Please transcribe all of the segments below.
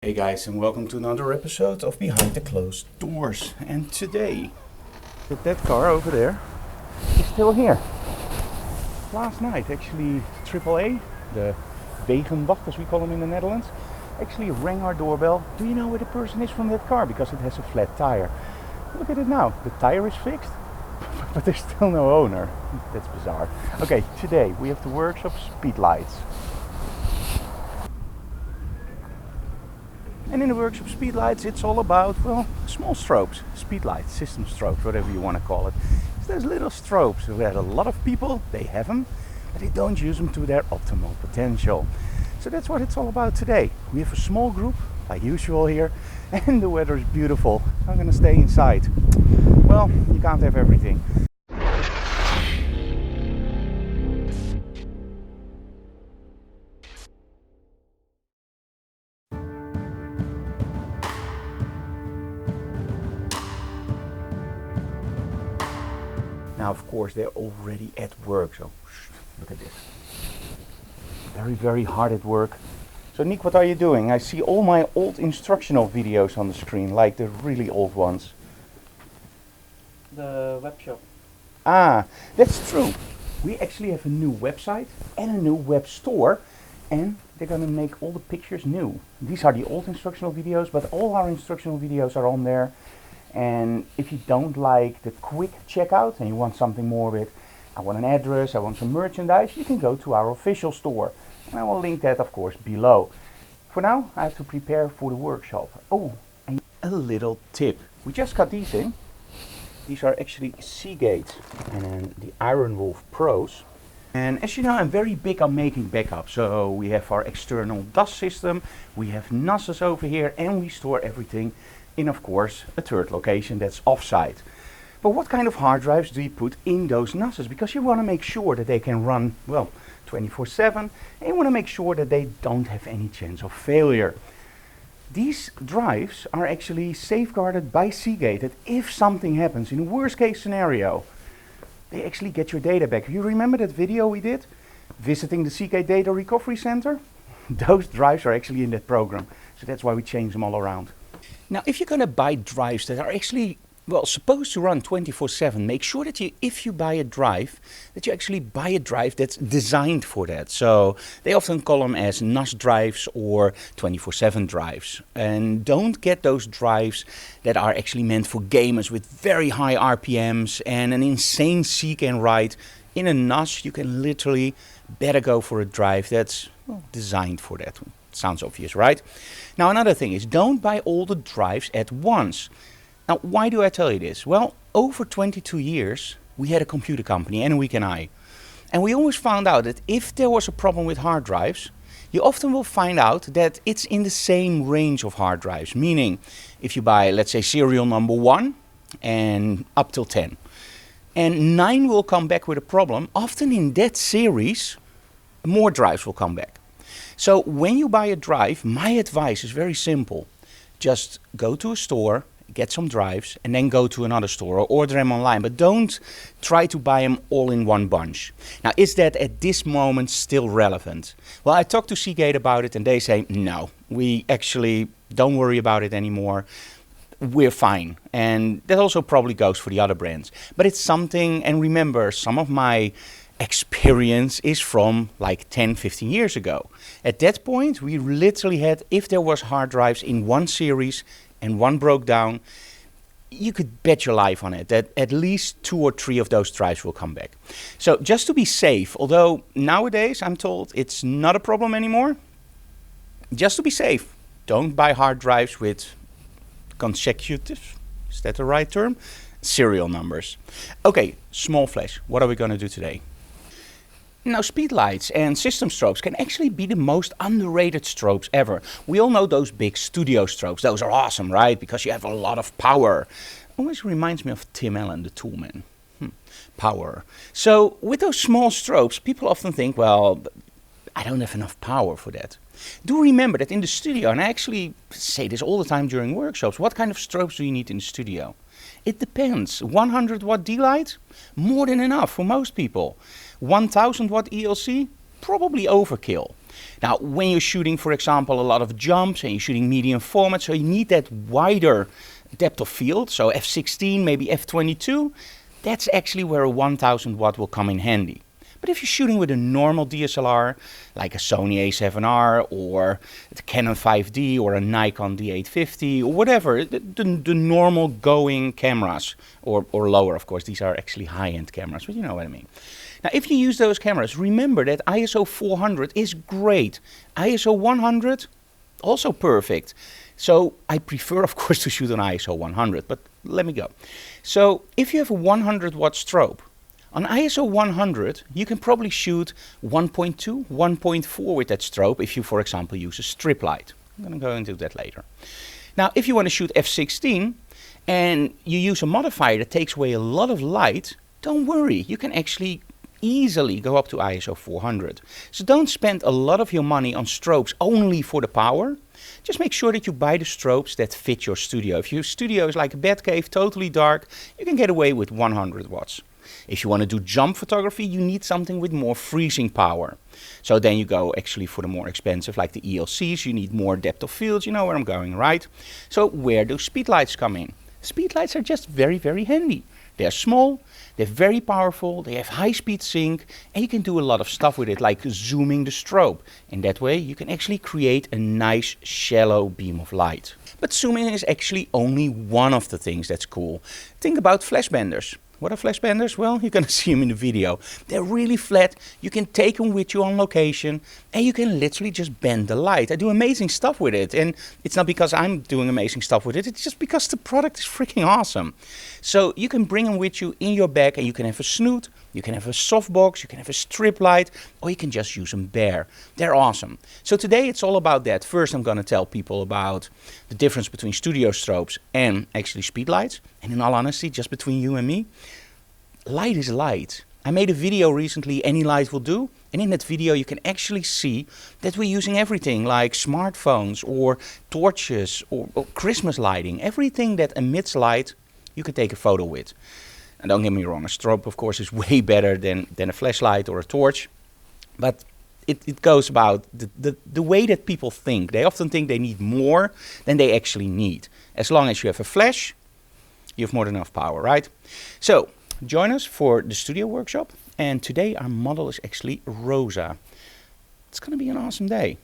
Hey guys, and welcome to another episode of Behind the Closed Doors. And today, that car over there is still here. Last night, actually, AAA, the Wegenwacht as we call them in the Netherlands, actually rang our doorbell. Do you know where the person is from that car? Because it has a flat tire. Look at it now. The tire is fixed, but there's still no owner. That's bizarre. Okay, today we have the workshop Speedlights. And in the workshop Speedlights, it's all about, well, small strobes, speedlights, system strobes, whatever you want to call it. It's those little strobes where a lot of people, they have them, but they don't use them to their optimal potential. So that's what it's all about today. We have a small group, like usual here, and the weather is beautiful. I'm going to stay inside. Well, you can't have everything. Now, of course, they're already at work, so look at this. Very, very hard at work. So, Nick, what are you doing? I see all my old instructional videos on the screen, like the really old ones. The web shop. Ah, that's true. We actually have a new website and a new web store, and they're going to make all the pictures new. These are the old instructional videos, but all our instructional videos are on there. And if you don't like the quick checkout and you want something more with, I want an address, I want some merchandise, you can go to our official store. And I will link that, of course, below. For now, I have to prepare for the workshop. Oh, and a little tip. We just got these in. These are actually Seagate and the Iron Wolf Pros. And as you know, I'm very big on making backups. So we have our external DAS system, we have NASes over here, and we store everything in, of course, a third location that's offsite. But what kind of hard drives do you put in those NASes? Because you want to make sure that they can run, well, 24/7, and you want to make sure that they don't have any chance of failure. These drives are actually safeguarded by Seagate that if something happens, in a worst case scenario, they actually get your data back. You remember that video we did? Visiting the Seagate Data Recovery Center? Those drives are actually in that program. So that's why we change them all around. Now, if you're going to buy drives that are actually, well, supposed to run 24/7, make sure that if you buy a drive, that you actually buy a drive that's designed for that. So they often call them as NAS drives or 24/7 drives. And don't get those drives that are actually meant for gamers with very high RPMs and an insane seek and write. In a NAS, you can literally better go for a drive that's, well, designed for that. Sounds obvious, right? Now, another thing is don't buy all the drives at once. Now, why do I tell you this? Well, over 22 years, we had a computer company, Enwick and I. And we always found out that if there was a problem with hard drives, you often will find out that it's in the same range of hard drives. Meaning, if you buy, let's say, serial number 1 and up till 10, and 9 will come back with a problem, often in that series, more drives will come back. So when you buy a drive, my advice is very simple. Just go to a store, get some drives, and then go to another store or order them online. But don't try to buy them all in one bunch. Now, is that at this moment still relevant? Well, I talked to Seagate about it and they say, no, we actually don't worry about it anymore. We're fine. And that also probably goes for the other brands. But it's something, and remember, some of my experience is from like 10-15 years ago. At that point, we literally had, if there was hard drives in one series and one broke down, you could bet your life on it that at least 2 or 3 of those drives will come back. So just to be safe, although nowadays I'm told it's not a problem anymore, just to be safe, don't buy hard drives with consecutive, is that the right term? Serial numbers. Okay, small flash, what are we going to do today? Now, speedlights and system strobes can actually be the most underrated strobes ever. We all know those big studio strobes. Those are awesome, right? Because you have a lot of power. Always reminds me of Tim Allen, the Toolman. Power. So with those small strobes, people often think, well, I don't have enough power for that. Do remember that in the studio, and I actually say this all the time during workshops, what kind of strobes do you need in the studio? It depends. 100 watt D-light? More than enough for most people. 1000 watt ELC? Probably overkill. Now, when you're shooting, for example, a lot of jumps and you're shooting medium format, so you need that wider depth of field, so f16, maybe f22, that's actually where a 1000 watt will come in handy. But if you're shooting with a normal DSLR, like a Sony a7R or the Canon 5D or a Nikon D850 or whatever, the normal going cameras, or lower, of course, these are actually high-end cameras, but you know what I mean. Now, if you use those cameras, remember that ISO 400 is great. ISO 100, also perfect. So I prefer, of course, to shoot on ISO 100, but let me go. So if you have a 100 watt strobe, on ISO 100, you can probably shoot 1.2, 1.4 with that strobe if you, for example, use a strip light. I'm going to go into that later. Now, if you want to shoot f16 and you use a modifier that takes away a lot of light, don't worry, you can actually easily go up to ISO 400. So don't spend a lot of your money on strobes only for the power. Just make sure that you buy the strobes that fit your studio. If your studio is like a bat cave, totally dark, you can get away with 100 watts. If you want to do jump photography, you need something with more freezing power. So then you go actually for the more expensive, like the ELCs, you need more depth of field, you know where I'm going, right? So where do speedlights come in? Speedlights are just very, very handy. They're small, they're very powerful, they have high speed sync, and you can do a lot of stuff with it, like zooming the strobe. In that way, you can actually create a nice shallow beam of light. But zooming is actually only one of the things that's cool. Think about flash benders. What are flash benders? Well, you're going to see them in the video. They're really flat. You can take them with you on location and you can literally just bend the light. I do amazing stuff with it. And it's not because I'm doing amazing stuff with it. It's just because the product is freaking awesome. So you can bring them with you in your bag and you can have a snoot, you can have a softbox, you can have a strip light, or you can just use them bare. They're awesome. So today it's all about that. First, I'm going to tell people about the difference between studio strobes and actually speedlights. And in all honesty, just between you and me, light is light. I made a video recently, any light will do. And in that video you can actually see that we're using everything like smartphones or torches or Christmas lighting. Everything that emits light you can take a photo with. And don't get me wrong, a strobe of course is way better than a flashlight or a torch. But it goes about the way that people think. They often think they need more than they actually need. As long as you have a flash, you have more than enough power, right? So join us for the studio workshop. And today our model is actually Rosa. It's going to be an awesome day.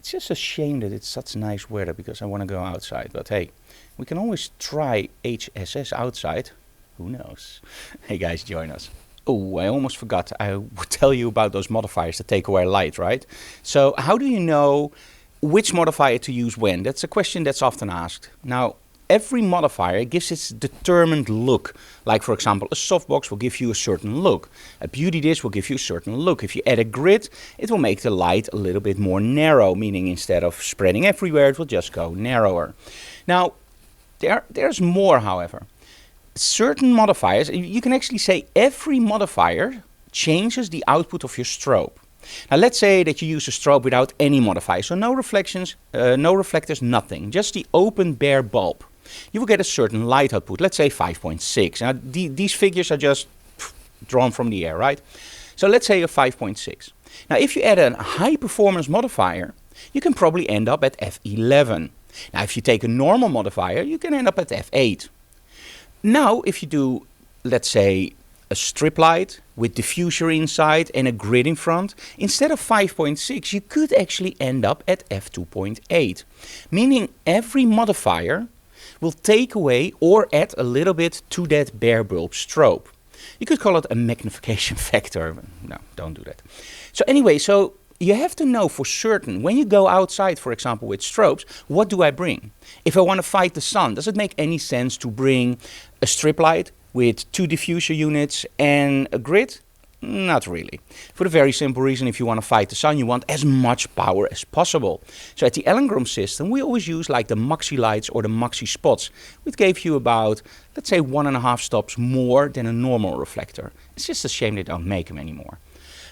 It's just a shame that it's such nice weather because I want to go outside. But hey, we can always try HSS outside. Who knows? Hey guys, join us. Oh, I almost forgot. I would tell you about those modifiers that take away light, right? So how do you know which modifier to use when? That's a question that's often asked. Now, every modifier gives its determined look. Like for example, a softbox will give you a certain look. A beauty disc will give you a certain look. If you add a grid, it will make the light a little bit more narrow, meaning instead of spreading everywhere, it will just go narrower. Now, there's more, however. Certain modifiers, you can actually say every modifier changes the output of your strobe. Now let's say that you use a strobe without any modifier, so no reflections, no reflectors, nothing, just the open bare bulb. You will get a certain light output, let's say 5.6. Now these figures are just drawn from the air, right? So let's say a 5.6. Now if you add a high performance modifier, you can probably end up at f11. Now if you take a normal modifier, you can end up at f8. Now if you do, let's say, a strip light with diffuser inside and a grid in front, instead of 5.6 you could actually end up at f2.8, meaning every modifier will take away or add a little bit to that bare bulb strobe. You could call it a magnification factor. No, don't do that. So anyway, so you have to know for certain when you go outside, for example, with strobes, what do I bring? If I want to fight the sun, does it make any sense to bring a strip light with 2 diffuser units and a grid? Not really. For the very simple reason, if you want to fight the sun, you want as much power as possible. So at the Allengram system, we always use like the maxi lights or the maxi spots, which gave you about, let's say, 1.5 stops more than a normal reflector. It's just a shame they don't make them anymore.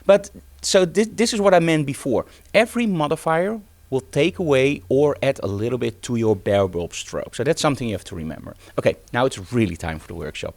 But so this is what I meant before. Every modifier will take away or add a little bit to your bare bulb strobe. So that's something you have to remember. Okay, now it's really time for the workshop.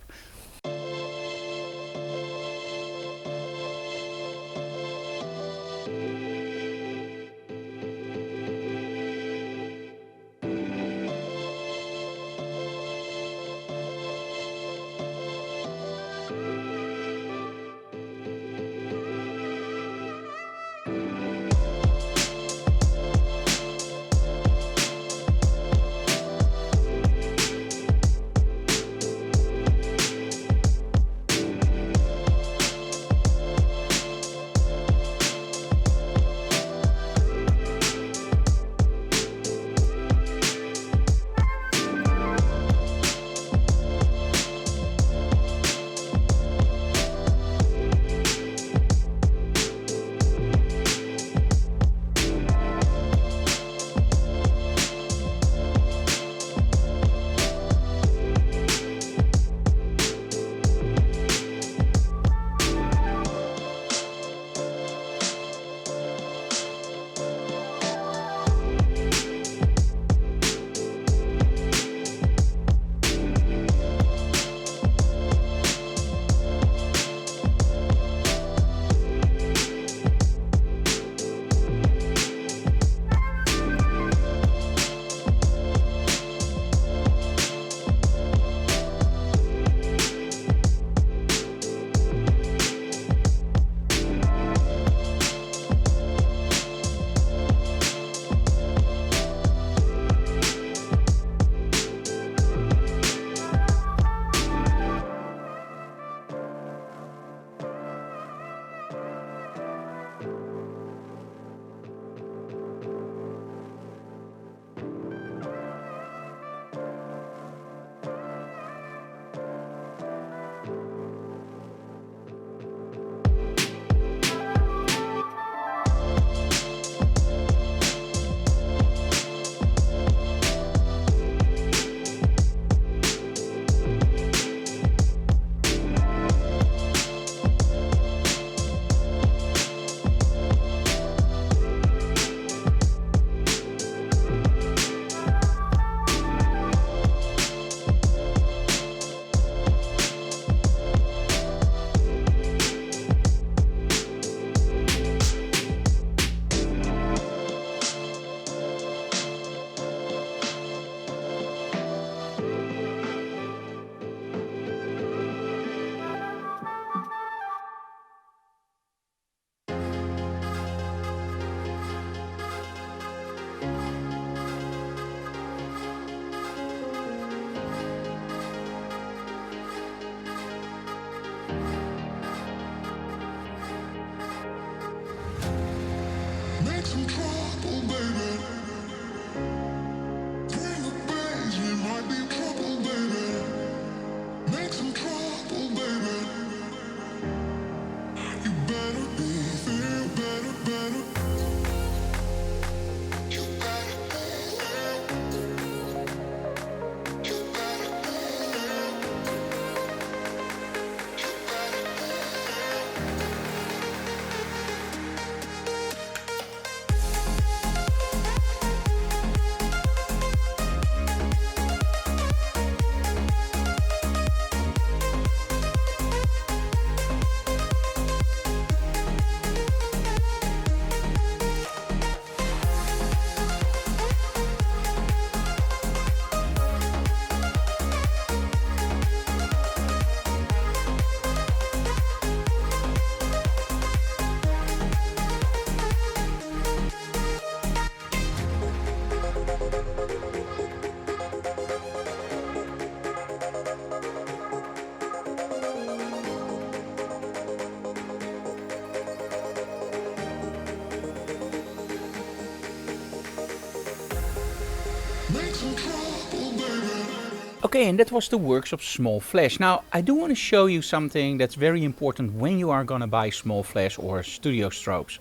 Okay, and that was the works of smallflash. Now, I do want to show you something that's very important when you are going to buy smallflash or studio strobes.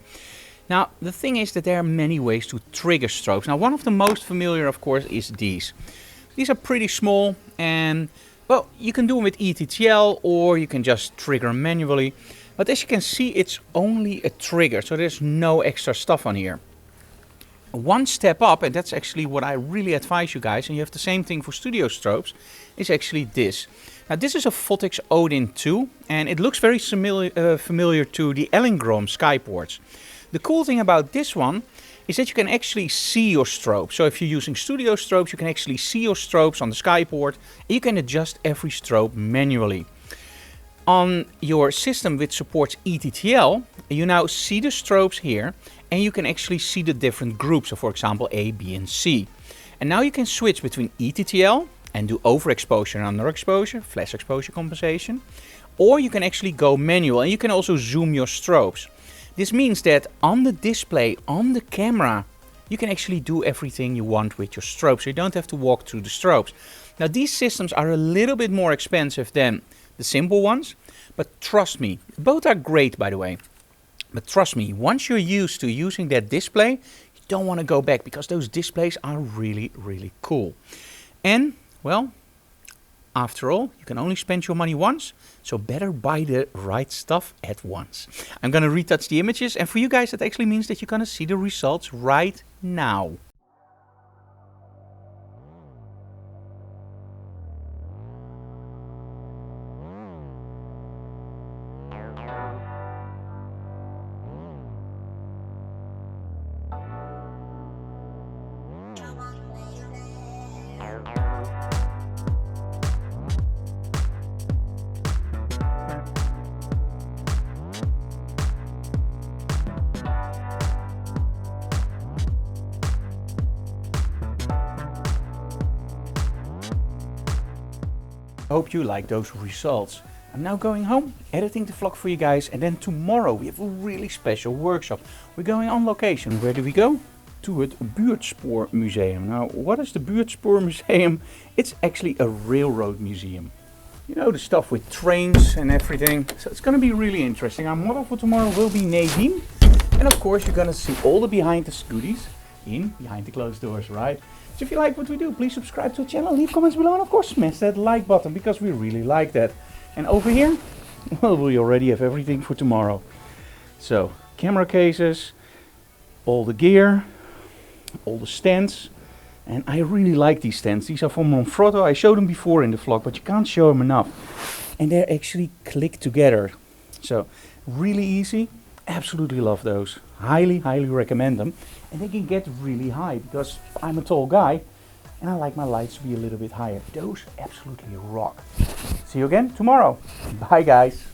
Now, the thing is that there are many ways to trigger strobes. Now, one of the most familiar, of course, is these. These are pretty small and, well, you can do them with ETTL or you can just trigger them manually. But as you can see, it's only a trigger, so there's no extra stuff on here. One step up, and that's actually what I really advise you guys, and you have the same thing for studio strobes, is actually this. Now this is a Photix Odin 2, and it looks very familiar to the Ellingrom Skyports. The cool thing about this one is that you can actually see your strobes. So if you're using studio strobes, you can actually see your strobes on the Skyport, and you can adjust every strobe manually. On your system which supports ETTL, you now see the strobes here, and you can actually see the different groups, so for example A, B and C. And now you can switch between ETTL and do overexposure and underexposure, flash exposure compensation, or you can actually go manual and you can also zoom your strobes. This means that on the display, on the camera, you can actually do everything you want with your strobes, so you don't have to walk through the strobes. Now these systems are a little bit more expensive than the simple ones, but trust me, both are great by the way. But trust me, once you're used to using that display, you don't want to go back because those displays are really, really cool. And, well, after all, you can only spend your money once, so better buy the right stuff at once. I'm going to retouch the images, and for you guys that actually means that you're going to see the results right now. I hope you like those results. I'm now going home, editing the vlog for you guys, and then tomorrow we have a really special workshop. We're going on location. Where do we go? To het Buurtspoor Museum. Now, what is the Buurtspoor Museum? It's actually a railroad museum. You know, the stuff with trains and everything. So it's going to be really interesting. Our model for tomorrow will be Nadine. And of course, you're going to see all the behind the scooters behind the closed doors, right? So if you like what we do, please subscribe to the channel, leave comments below, and of course smash that like button because we really like that. And over here, well, we already have everything for tomorrow. So, camera cases, all the gear, all the stands. And I really like these stands. These are from Manfrotto. I showed them before in the vlog, but you can't show them enough. And they're actually click together. So, really easy. Absolutely love those. Highly, highly recommend them. And they can get really high because I'm a tall guy and I like my lights to be a little bit higher. Those absolutely rock. See you again tomorrow. Bye guys.